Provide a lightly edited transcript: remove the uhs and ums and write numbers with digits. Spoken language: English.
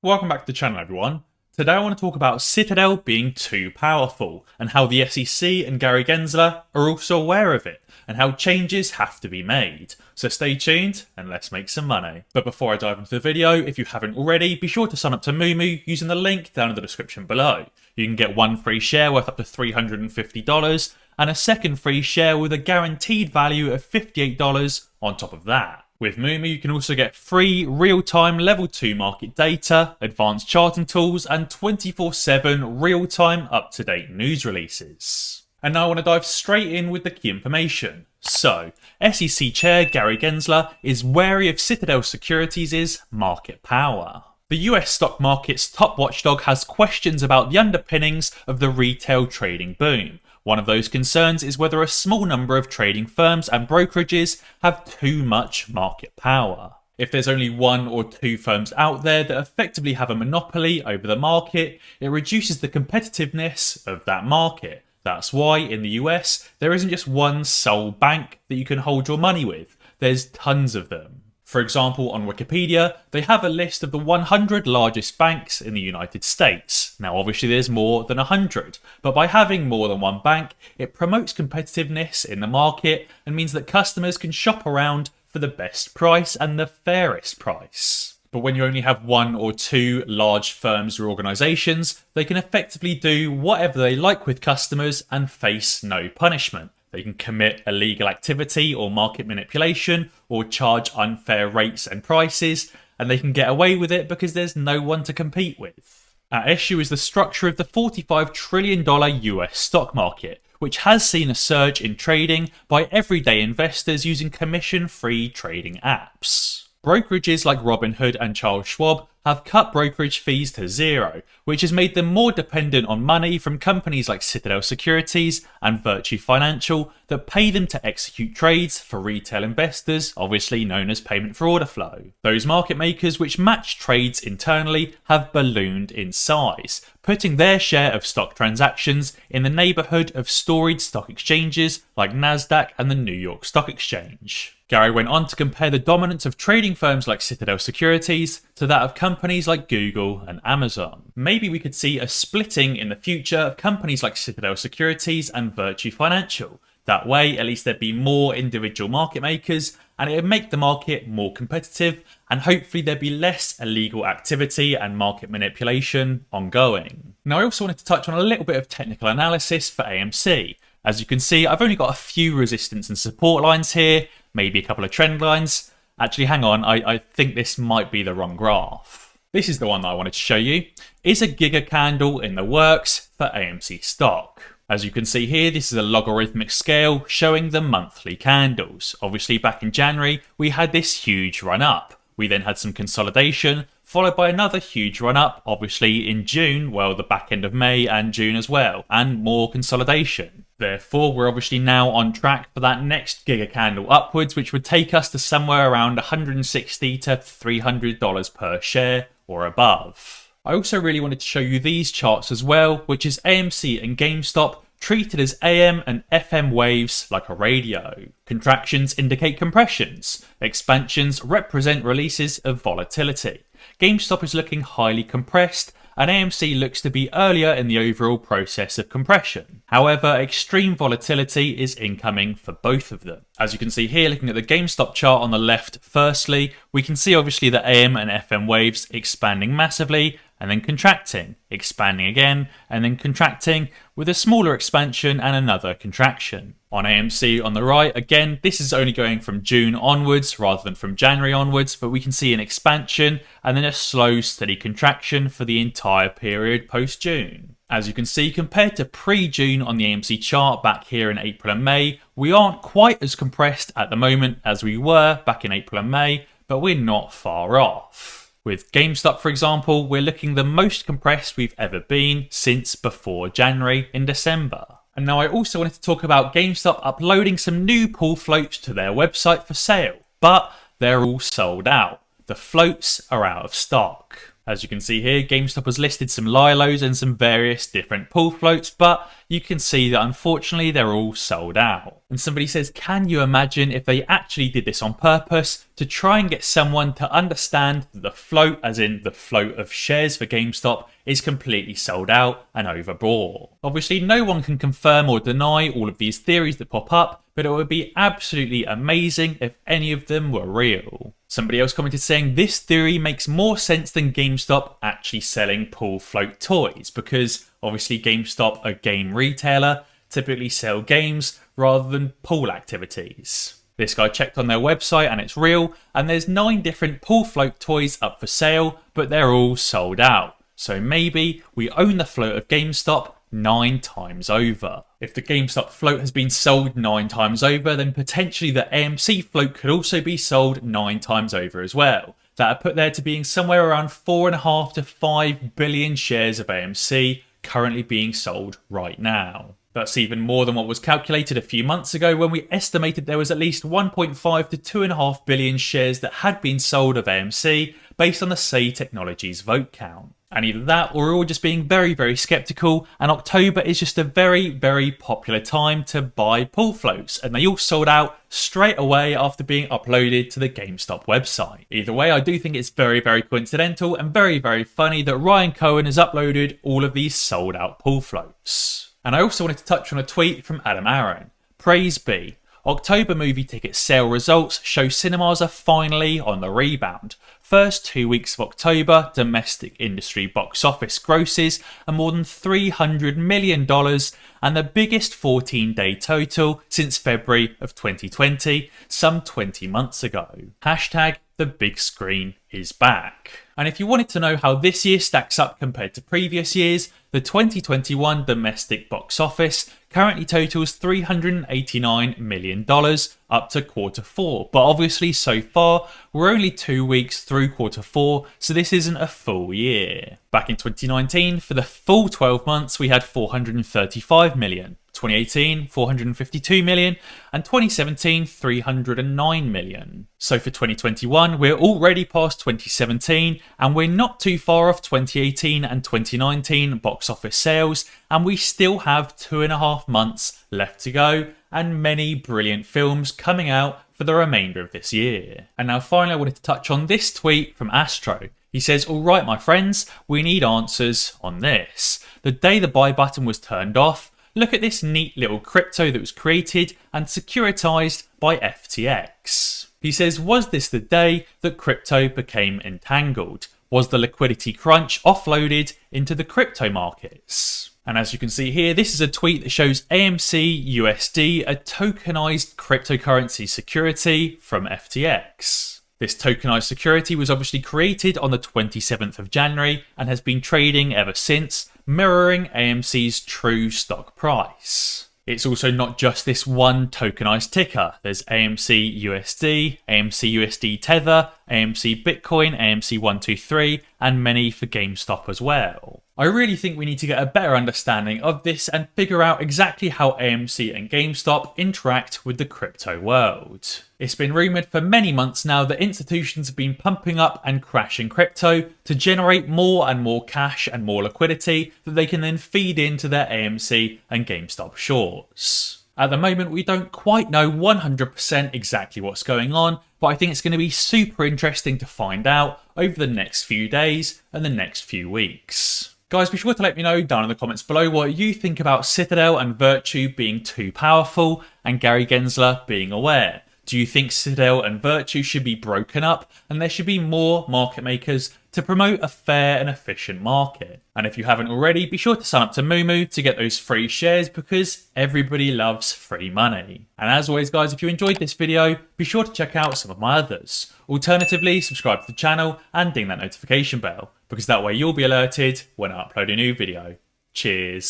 Welcome back to the channel, everyone. Today I want to talk about Citadel being too powerful and how the SEC and Gary Gensler are also aware of it and how changes have to be made. So stay tuned and let's make some money. But before I dive into the video, if you haven't already, be sure to sign up to moomoo using the link down in the description below. You can get one free share worth up to $350 and a second free share with a guaranteed value of $58 on top of that. With Moomoo, you can also get free real-time level 2 market data, advanced charting tools, and 24/7 real-time up-to-date news releases. And now I want to dive straight in with the key information. So, SEC Chair Gary Gensler is wary of Citadel Securities' market power. The US stock market's top watchdog has questions about the underpinnings of the retail trading boom. One of those concerns is whether a small number of trading firms and brokerages have too much market power. If there's only one or two firms out there that effectively have a monopoly over the market, it reduces the competitiveness of that market. That's why in the US, there isn't just one sole bank that you can hold your money with. There's tons of them. For example, on Wikipedia, they have a list of the 100 largest banks in the United States. Now, obviously there's more than 100, but by having more than one bank, it promotes competitiveness in the market and means that customers can shop around for the best price and the fairest price. But when you only have one or two large firms or organisations, they can effectively do whatever they like with customers and face no punishment. They can commit illegal activity or market manipulation or charge unfair rates and prices, and they can get away with it because there's no one to compete with. At issue is the structure of the $45 trillion US stock market, which has seen a surge in trading by everyday investors using commission-free trading apps. Brokerages like Robinhood and Charles Schwab have cut brokerage fees to zero, which has made them more dependent on money from companies like Citadel Securities and Virtue Financial that pay them to execute trades for retail investors, obviously known as payment for order flow. Those market makers which match trades internally have ballooned in size, putting their share of stock transactions in the neighbourhood of storied stock exchanges like Nasdaq and the New York Stock Exchange. Gary went on to compare the dominance of trading firms like Citadel Securities to that of companies like Google and Amazon. Maybe we could see a splitting in the future of companies like Citadel Securities and Virtue Financial. That way, at least there'd be more individual market makers and it would make the market more competitive, and hopefully there'd be less illegal activity and market manipulation ongoing. Now, I also wanted to touch on a little bit of technical analysis for AMC. As you can see, I've only got a few resistance and support lines here, maybe a couple of trend lines. Actually, hang on, I think this might be the wrong graph. This is the one that I wanted to show you. Is a giga candle in the works for AMC stock? As you can see here, this is a logarithmic scale showing the monthly candles. Obviously, back in January, we had this huge run up. We then had some consolidation, followed by another huge run up, obviously in June, well, the back end of May and June as well, and more consolidation. Therefore, we're obviously now on track for that next giga candle upwards, which would take us to somewhere around $160 to $300 per share or above. I also really wanted to show you these charts as well, which is AMC and GameStop treated as AM and FM waves like a radio. Contractions indicate compressions. Expansions represent releases of volatility. GameStop is looking highly compressed, and AMC looks to be earlier in the overall process of compression. However, extreme volatility is incoming for both of them. As you can see here, looking at the GameStop chart on the left, firstly, we can see obviously the AM and FM waves expanding massively and then contracting, expanding again, and then contracting, with a smaller expansion and another contraction. On AMC on the right, again, this is only going from June onwards rather than from January onwards, but we can see an expansion and then a slow, steady contraction for the entire period post-June. As you can see, compared to pre-June on the AMC chart back here in April and May, we aren't quite as compressed at the moment as we were back in April and May, but we're not far off. With GameStop, for example, we're looking the most compressed we've ever been since before January in December. And now I also wanted to talk about GameStop uploading some new pool floats to their website for sale, but they're all sold out. The floats are out of stock. As you can see here, GameStop has listed some Lilos and some various different pull floats, but you can see that unfortunately they're all sold out. And somebody says, can you imagine if they actually did this on purpose to try and get someone to understand that the float, as in the float of shares for GameStop, is completely sold out and overbought? Obviously, no one can confirm or deny all of these theories that pop up, but it would be absolutely amazing if any of them were real. Somebody else commented saying this theory makes more sense than GameStop actually selling pull float toys, because obviously GameStop, a game retailer, typically sell games rather than pool activities. This guy checked on their website and it's real, and there's 9 different pull float toys up for sale, but they're all sold out. So maybe we own the float of GameStop 9 times over. If the GameStop float has been sold 9 times over, then potentially the AMC float could also be sold 9 times over as well. That would put there to being somewhere around 4.5 to 5 billion shares of AMC currently being sold right now. That's even more than what was calculated a few months ago when we estimated there was at least 1.5 to 2.5 billion shares that had been sold of AMC based on the Say Technologies vote count. And either that or we're all just being very, very skeptical, and October is just a very, very popular time to buy pull floats, and they all sold out straight away after being uploaded to the GameStop website. Either way, I do think it's very, very coincidental and very, very funny that Ryan Cohen has uploaded all of these sold out pull floats. And I also wanted to touch on a tweet from Adam Aaron. Praise be. October movie ticket sale results show cinemas are finally on the rebound. First 2 weeks of October, domestic industry box office grosses are more than $300 million and the biggest 14-day total since February of 2020, some 20 months ago. Hashtag the big screen is back. And if you wanted to know how this year stacks up compared to previous years, the 2021 domestic box office currently totals $389 million up to Q4. But obviously so far, we're only 2 weeks through Q4, so this isn't a full year. Back in 2019, for the full 12 months, we had $435 million. 2018, $452 million, and 2017, $309 million. So for 2021, we're already past 2017, and we're not too far off 2018 and 2019 box office sales, and we still have 2.5 months left to go, and many brilliant films coming out for the remainder of this year. And now finally, I wanted to touch on this tweet from Astro. He says, "Alright my friends, we need answers on this. The day the buy button was turned off, look at this neat little crypto that was created and securitized by FTX." He says, was this the day that crypto became entangled? Was the liquidity crunch offloaded into the crypto markets? And as you can see here, this is a tweet that shows AMC USD, a tokenized cryptocurrency security from FTX. This tokenized security was obviously created on the 27th of January and has been trading ever since, mirroring AMC's true stock price. It's also not just this one tokenized ticker. There's AMC USD, AMC USD Tether, AMC Bitcoin, AMC 123, and many for GameStop as well. I really think we need to get a better understanding of this and figure out exactly how AMC and GameStop interact with the crypto world. It's been rumoured for many months now that institutions have been pumping up and crashing crypto to generate more and more cash and more liquidity that they can then feed into their AMC and GameStop shorts. At the moment, we don't quite know 100% exactly what's going on, but I think it's going to be super interesting to find out over the next few days and the next few weeks. Guys, be sure to let me know down in the comments below what you think about Citadel and Virtue being too powerful and Gary Gensler being aware. Do you think Citadel and Virtue should be broken up and there should be more market makers to promote a fair and efficient market? And if you haven't already, be sure to sign up to moomoo to get those free shares because everybody loves free money. And as always guys, if you enjoyed this video, be sure to check out some of my others. Alternatively, subscribe to the channel and ding that notification bell because that way you'll be alerted when I upload a new video. Cheers.